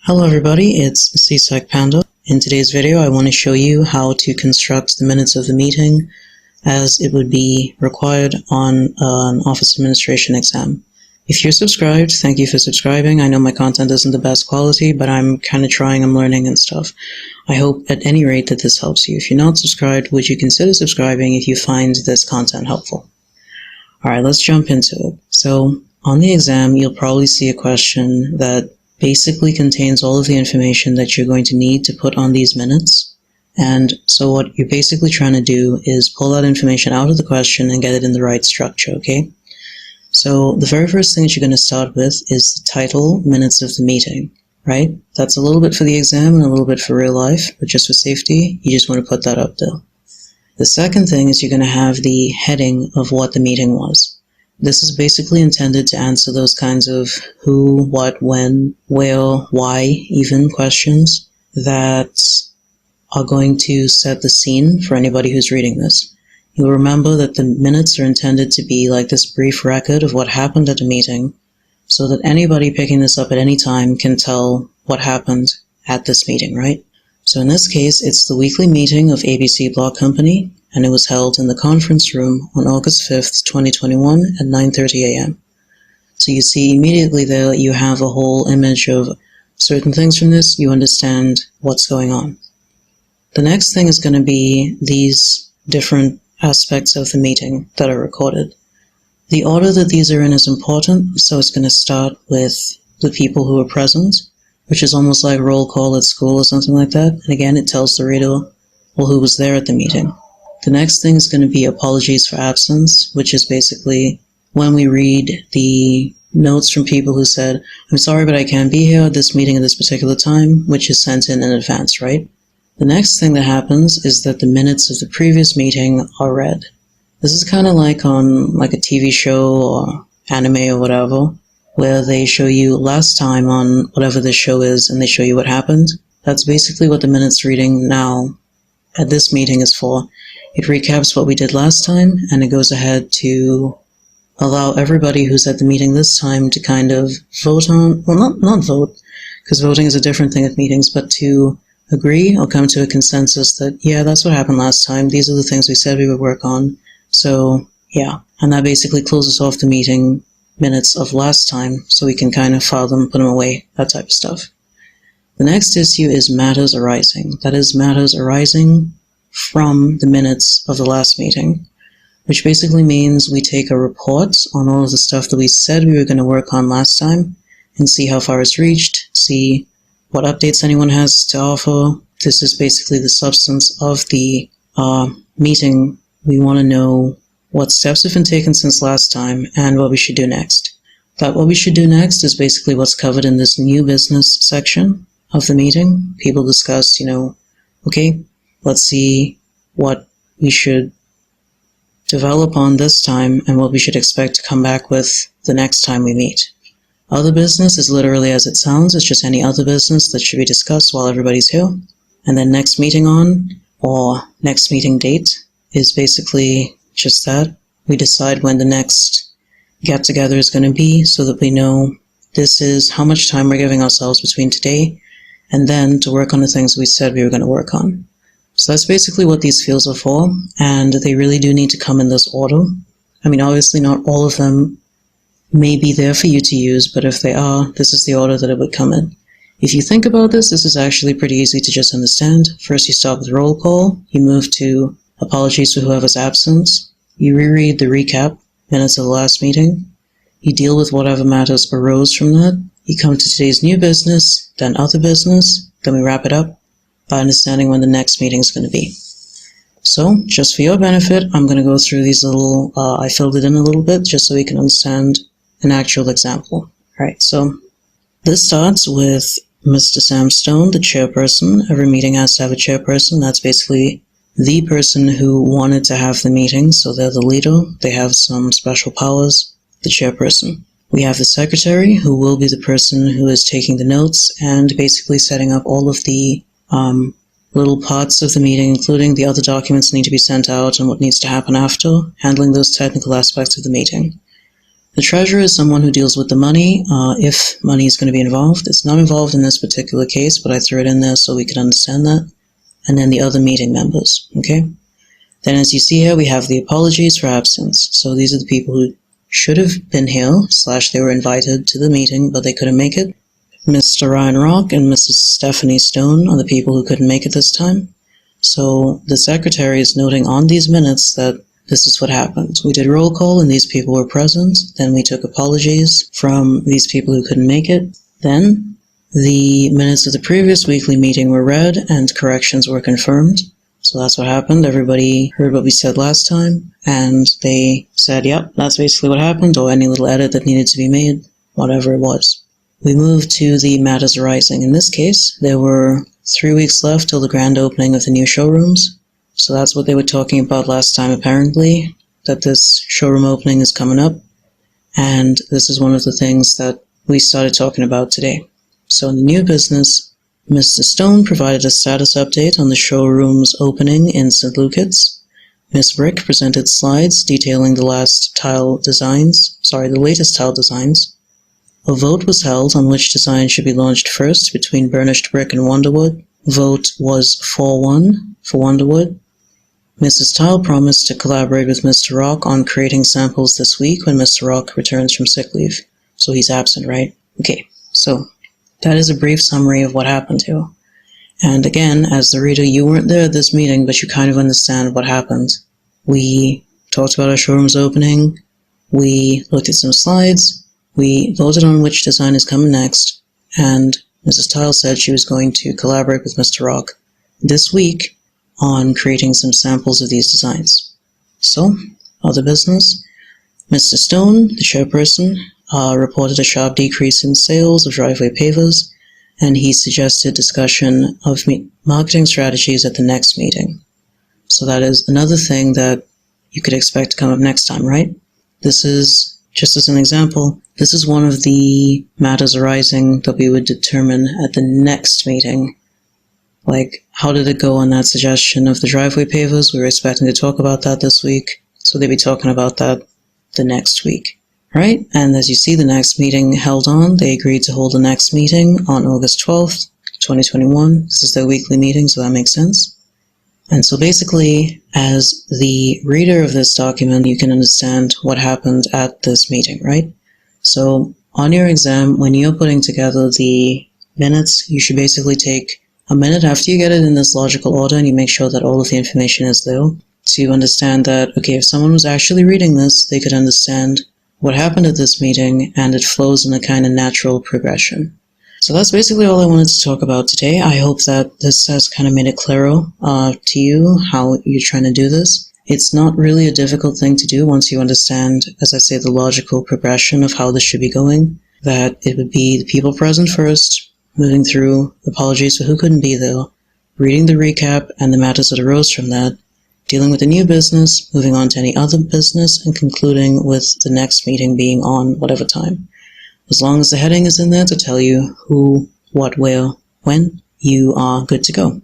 Hello everybody, it's CSEC Panda. In today's video I want to show you how to construct the minutes of the meeting as it would be required on an Office Administration exam. If you're subscribed, thank you for subscribing. I know my content isn't the best quality, but I'm kind of trying, I'm learning and stuff. I hope at any rate that this helps you. If you're not subscribed, would you consider subscribing if you find this content helpful? Alright, let's jump into it. So, on the exam, you'll probably see a question that basically contains all of the information that you're going to need to put on these minutes. And so what you're basically trying to do is pull that information out of the question and get it in the right structure, okay? So the very first thing that you're going to start with is the title, minutes of the meeting, right? That's a little bit for the exam and a little bit for real life, but just for safety, you just want to put that up there. The second thing is you're going to have the heading of what the meeting was. This is basically intended to answer those kinds of who, what, when, where, why, even questions that are going to set the scene for anybody who's reading this. You'll remember that the minutes are intended to be like this brief record of what happened at a meeting, so that anybody picking this up at any time can tell what happened at this meeting, right? So in this case, it's the weekly meeting of ABC Block Company, and it was held in the conference room on August 5th, 2021 at 9:30 a.m. So you see immediately there you have a whole image of certain things from this, you understand what's going on. The next thing is going to be these different aspects of the meeting that are recorded. The order that these are in is important, so it's going to start with the people who are present, which is almost like roll call at school or something like that. And again, it tells the reader, well, who was there at the meeting. The next thing is going to be apologies for absence, which is basically when we read the notes from people who said, I'm sorry, but I can't be here at this meeting at this particular time, which is sent in advance, right? The next thing that happens is that the minutes of the previous meeting are read. This is kind of like on like a TV show or anime or whatever, where they show you last time on whatever the show is and they show you what happened. That's basically what the minutes reading now at this meeting is for. It recaps what we did last time, and it goes ahead to allow everybody who's at the meeting this time to kind of vote on, well, not vote, because voting is a different thing at meetings, but to agree or come to a consensus that, yeah, that's what happened last time. These are the things we said we would work on. So, yeah. And that basically closes off the meeting minutes of last time, so we can kind of file them, put them away, that type of stuff. The next issue is matters arising. That is, matters arising from the minutes of the last meeting, which basically means we take a report on all of the stuff that we said we were going to work on last time and see how far it's reached, see what updates anyone has to offer. This is basically the substance of the meeting. We want to know what steps have been taken since last time and what we should do next. That what we should do next is basically what's covered in this new business section of the meeting. People discuss, okay, let's see what we should develop on this time and what we should expect to come back with the next time we meet. Other business is literally as it sounds. It's just any other business that should be discussed while everybody's here. And then next meeting on, or next meeting date, is basically just that. We decide when the next get-together is going to be so that we know this is how much time we're giving ourselves between today and then to work on the things we said we were going to work on. So that's basically what these fields are for, and they really do need to come in this order. I mean, obviously not all of them may be there for you to use, but if they are, this is the order that it would come in. If you think about this, this is actually pretty easy to just understand. First you start with roll call, you move to apologies for whoever's absent, you reread the recap, minutes of the last meeting, you deal with whatever matters arose from that, you come to today's new business, then other business, then we wrap it up by understanding when the next meeting is going to be. So, just for your benefit, I'm going to go through these little, I filled it in a little bit just so we can understand an actual example. Alright, so this starts with Mr. Sam Stone, the chairperson. Every meeting has to have a chairperson. That's basically the person who wanted to have the meeting, so they're the leader. They have some special powers, the chairperson. We have the secretary, who will be the person who is taking the notes and basically setting up all of the little parts of the meeting, including the other documents that need to be sent out and what needs to happen after, handling those technical aspects of the meeting. The treasurer is someone who deals with the money, if money is going to be involved. It's not involved in this particular case, but I threw it in there so we could understand that. And then the other meeting members, okay? Then as you see here, we have the apologies for absence. So these are the people who should have been here, / they were invited to the meeting, but they couldn't make it. Mr. Ryan Rock and Mrs. Stephanie Stone are the people who couldn't make it this time. So the secretary is noting on these minutes that this is what happened. We did roll call and these people were present. Then we took apologies from these people who couldn't make it. Then the minutes of the previous weekly meeting were read and corrections were confirmed. So that's what happened. Everybody heard what we said last time and they said, yep, that's basically what happened, or any little edit that needed to be made, whatever it was. We moved to the matters arising. In this case, there were 3 weeks left till the grand opening of the new showrooms. So that's what they were talking about last time, apparently, that this showroom opening is coming up. And this is one of the things that we started talking about today. So in the new business, Mr. Stone provided a status update on the showroom's opening in St. Luke's. Ms. Brick presented slides detailing the latest tile designs. A vote was held on which design should be launched first between Burnished Brick and Wonderwood. Vote was 4-1 for Wonderwood. Mrs. Tile promised to collaborate with Mr. Rock on creating samples this week when Mr. Rock returns from sick leave. So he's absent, right? Okay, so that is a brief summary of what happened here. And again, as the reader, you weren't there at this meeting, but you kind of understand what happened. We talked about our showroom's opening, we looked at some slides, we voted on which design is coming next, and Mrs. Tile said she was going to collaborate with Mr. Rock this week on creating some samples of these designs. So, other business. Mr. Stone, the chairperson, reported a sharp decrease in sales of driveway pavers, and he suggested discussion of marketing strategies at the next meeting. So that is another thing that you could expect to come up next time, right? This is, just as an example, this is one of the matters arising that we would determine at the next meeting. Like, how did it go on that suggestion of the driveway pavers? We were expecting to talk about that this week, so they'll be talking about that the next week, right? And as you see, the next meeting held on. They agreed to hold the next meeting on August 12th, 2021. This is their weekly meeting, so that makes sense. And so basically, as the reader of this document, you can understand what happened at this meeting, right? So on your exam, when you're putting together the minutes, you should basically take a minute after you get it in this logical order and you make sure that all of the information is there to understand that, okay, if someone was actually reading this, they could understand what happened at this meeting and it flows in a kind of natural progression. So that's basically all I wanted to talk about today. I hope that this has kind of made it clearer to you how you're trying to do this. It's not really a difficult thing to do once you understand, as I say, the logical progression of how this should be going, that it would be the people present first, moving through apologies for who couldn't be there, reading the recap and the matters that arose from that, dealing with the new business, moving on to any other business, and concluding with the next meeting being on whatever time. As long as the heading is in there to tell you who, what, where, when, you are good to go.